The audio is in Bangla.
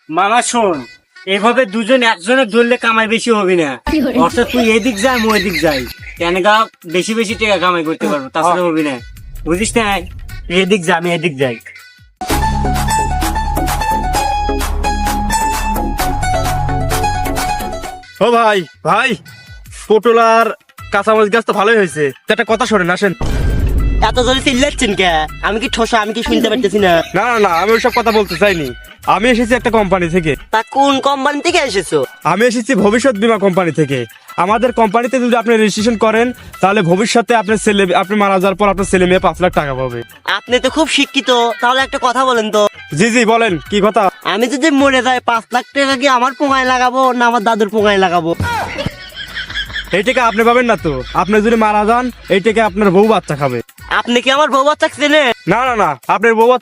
মামা শোন, এভাবে দুজন একজনের ধরলে কামাই বেশি হবে না। অর্থাৎ তুই এদিক যাই মই এদিক যাই, কেন গা বেশি বেশি টাকা কামাই করতে পারবো, তাছাড়া হবে না। বুঝিস না, তুই এদিক যা আমি এদিক যাই। ও ভাই ভাই, পটল আর কাঁচামরিচ গাছ তো ভালোই হয়েছে, তো একটা কথা শোনেন, আসেন। এত জোরে চিল্লাচ্ছেন কে? আমি কি ঠোসা? আমি কি শুনতে পারতেছি না? না না না, আমি ওইসব কথা বলতে চাইনি। আমি এসেছি একটা কোম্পানি থেকে। তা কোন কোম্পানি থেকে এসেছো? আমি এসেছি ভবিষ্যৎ বীমা কোম্পানি থেকে। আমাদের কোম্পানিতে যদি আপনি রেজিস্ট্রেশন করেন, তাহলে ভবিষ্যতে আপনি মারা যাওয়ার পর আপনার ছেলে মেয়ে 5 লাখ টাকা পাবে। আপনি তো খুব শিক্ষিত, তাহলে একটা কথা বলেন তো, জি জি বলেন, কি কথা? আমি যদি মরে যাই 5 লাখ টাকা কি আমার পোঙায় লাগাবো না আমার দাদুর পোঙায় লাগাবো? এই টাকা আপনি পাবেন না তো। আপনি যদি মারা যান, এই টাকা আপনার বউ বাচ্চা খাবে। আপনি কি আমার বউ বাচ্চা চেনেন? না না না, আপনার বউ